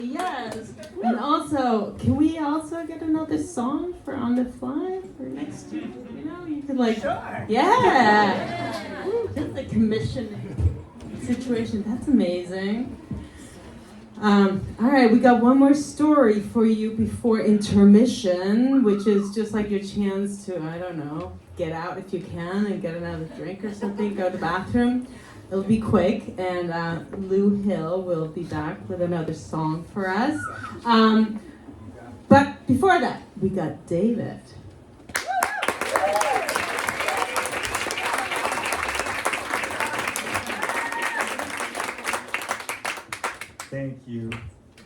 Yes. And also, can we also get another song for On the Fly for next year? You know, you could like, Sure. Yeah. Just a commissioning situation. That's amazing. All right, we got one more story for you before intermission, which is just like your chance to, I don't know, get out if you can and get another drink or something, go to the bathroom. It'll be quick, and Lou Hill will be back with another song for us. But before that, we got David. Thank you.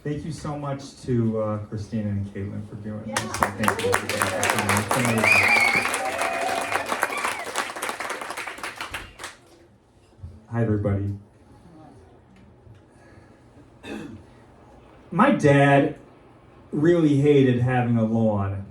Thank you so much to Christina and Caitlin for doing this. So thank you for that. It's amazing. Hi, everybody. My dad really hated having a lawn.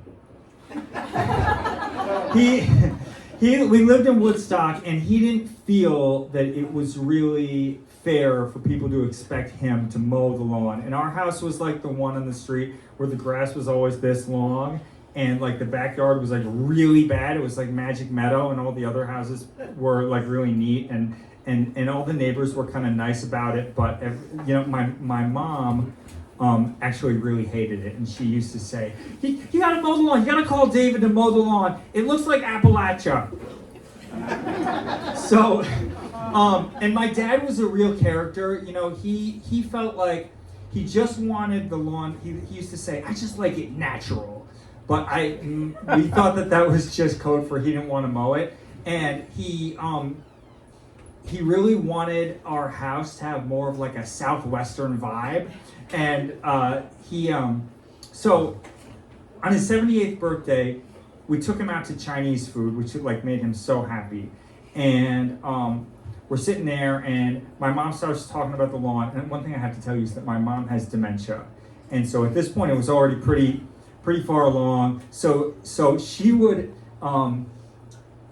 We lived in Woodstock, and he didn't feel that it was really fair for people to expect him to mow the lawn. And our house was like the one on the street where the grass was always this long, and like the backyard was like really bad. It was like Magic Meadow, and all the other houses were like really neat, and all the neighbors were kind of nice about it. But my mom actually really hated it, and she used to say, you gotta mow the lawn, you gotta call David to mow the lawn, it looks like Appalachia. So and my dad was a real character. He felt like he just wanted the lawn. He used to say, I just like it natural, but we thought that was just code for he didn't want to mow it. And he really wanted our house to have more of like a southwestern vibe. And so on his 78th birthday, we took him out to Chinese food, which like made him so happy. And we're sitting there, and my mom starts talking about the lawn. And one thing I have to tell you is that my mom has dementia, and so at this point it was already pretty far along. So she would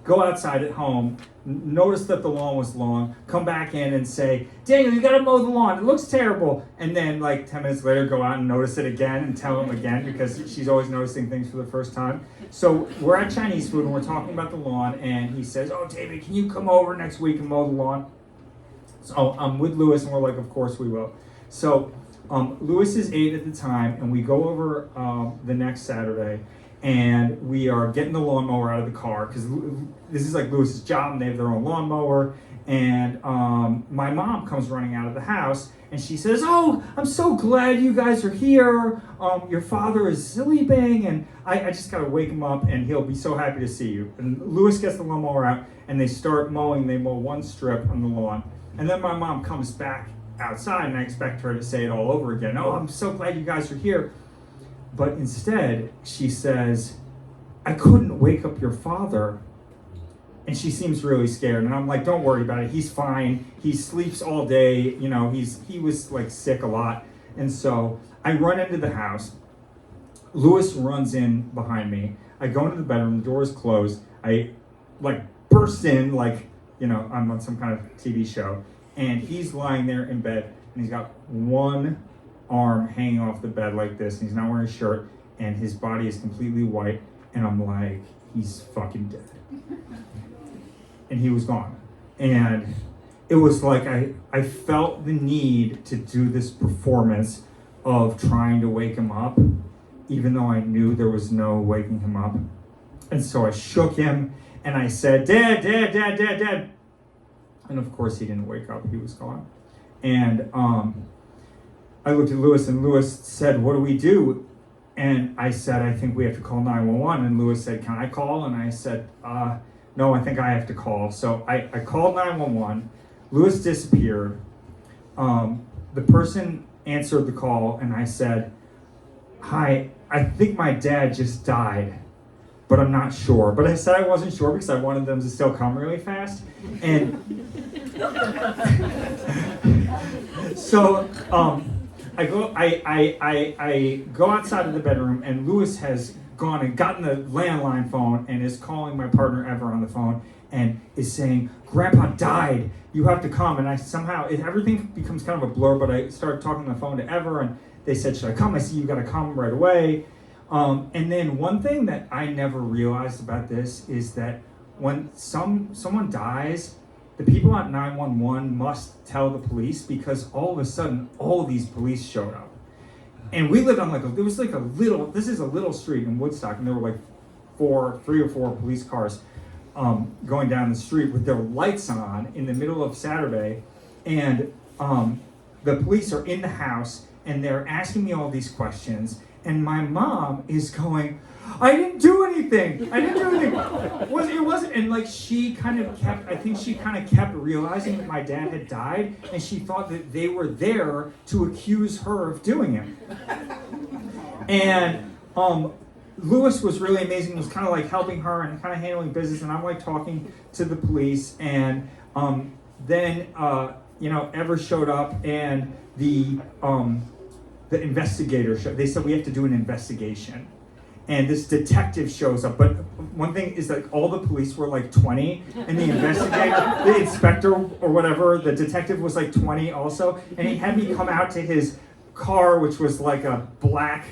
go outside at home, notice that the lawn was long, come back in and say, Daniel, you gotta mow the lawn, it looks terrible. And then like 10 minutes later go out and notice it again and tell him again, because she's always noticing things for the first time. So we're at Chinese food and we're talking about the lawn, and he says, oh, David, can you come over next week and mow the lawn? So I'm with Lewis, and we're like, of course we will. So Lewis is 8 at the time, and we go over the next Saturday, and we are getting the lawnmower out of the car, because this is like Lewis's job, and they have their own lawnmower. And my mom comes running out of the house, and she says, oh, I'm so glad you guys are here. Your father is sleeping, and I just got to wake him up, and he'll be so happy to see you. And Lewis gets the lawnmower out, and they start mowing. They mow one strip on the lawn. And then my mom comes back outside, and I expect her to say it all over again. Oh, I'm so glad you guys are here. But instead, she says, I couldn't wake up your father. And she seems really scared. And I'm like, don't worry about it. He's fine. He sleeps all day. He was like sick a lot. And so I run into the house. Lewis runs in behind me. I go into the bedroom. The door is closed. I like burst in like, I'm on some kind of TV show. And he's lying there in bed. And he's got one arm hanging off the bed like this, and he's not wearing a shirt, and his body is completely white, and I'm like, he's fucking dead. And he was gone. And it was like I felt the need to do this performance of trying to wake him up, even though I knew there was no waking him up. And so I shook him, and I said, Dad, Dad, Dad, Dad, Dad. And of course he didn't wake up, he was gone. And I looked at Lewis, and Lewis said, what do we do? And I said, I think we have to call 911. And Lewis said, can I call? And I said, no, I think I have to call. So I called 911. Lewis disappeared. The person answered the call, and I said, hi, I think my dad just died, but I'm not sure. But I said I wasn't sure because I wanted them to still come really fast. And so I go outside of the bedroom, and Lewis has gone and gotten the landline phone and is calling my partner Ever on the phone and is saying, Grandpa died, you have to come. And I somehow, everything becomes kind of a blur, but I started talking on the phone to Ever, and they said, should I come? I said, you gotta come right away. And then one thing that I never realized about this is that when someone dies, the people at 911 must tell the police, because all of a sudden, all of these police showed up. And we lived on this is a little street in Woodstock, and there were like 3 or 4 police cars going down the street with their lights on in the middle of Saturday. And the police are in the house, and they're asking me all these questions. And my mom is going, I didn't do anything. It wasn't, and like she kind of kept realizing that my dad had died, and she thought that they were there to accuse her of doing it. And Lewis was really amazing. He was kind of like helping her and kind of handling business, and I'm like talking to the police, and then Ever showed up, and the investigator they said we have to do an investigation. And this detective shows up, but one thing is like all the police were like 20, and the investigator, the inspector or whatever, the detective was like 20 also, and he had me come out to his car, which was like a black,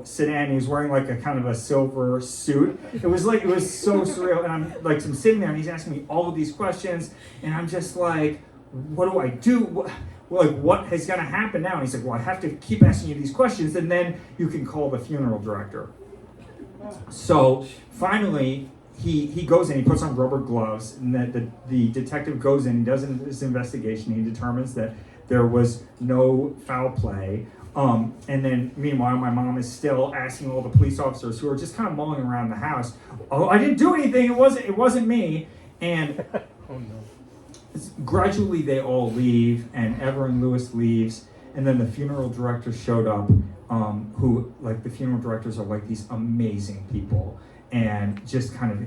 sedan. He was wearing like a kind of a silver suit. It was so surreal, and I'm sitting there, and he's asking me all of these questions, and I'm just like, what do I do? What is going to happen now? And he's like, well, I have to keep asking you these questions, and then you can call the funeral director. So finally, he goes in, he puts on rubber gloves, and the detective goes in, he does his investigation, he determines that there was no foul play. And then meanwhile, my mom is still asking all the police officers who are just kind of mulling around the house, oh, I didn't do anything, it wasn't me. And oh, no. Gradually they all leave, and Ever and Lewis leaves, and then the funeral director showed up, who, like, the funeral directors are like these amazing people, and just kind of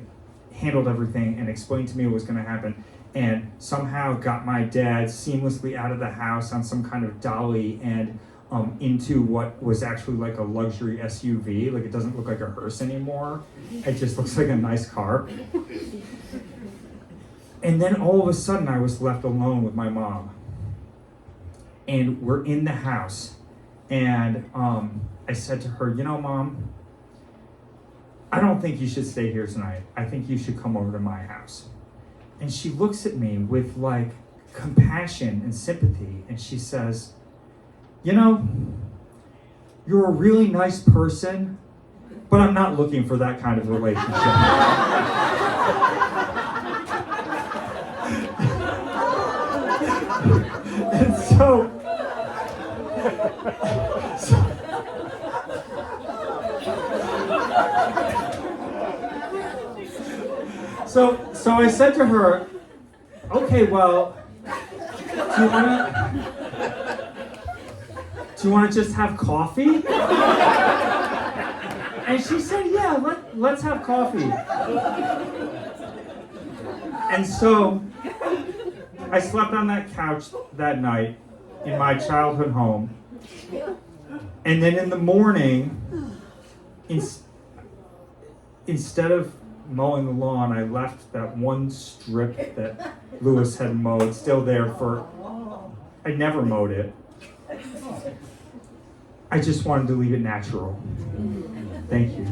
handled everything and explained to me what was going to happen, and somehow got my dad seamlessly out of the house on some kind of dolly and into what was actually like a luxury SUV. Like, it doesn't look like a hearse anymore. It just looks like a nice car. And then all of a sudden I was left alone with my mom. And we're in the house. And I said to her, Mom, I don't think you should stay here tonight. I think you should come over to my house. And she looks at me with like compassion and sympathy. And she says, you're a really nice person, but I'm not looking for that kind of relationship. And so I said to her, okay, well, do you want to just have coffee? And she said, yeah, let's have coffee. And so I slept on that couch that night in my childhood home. And then in the morning, instead of mowing the lawn, I left that one strip that Lewis had mowed still there I never mowed it. I just wanted to leave it natural. Thank you.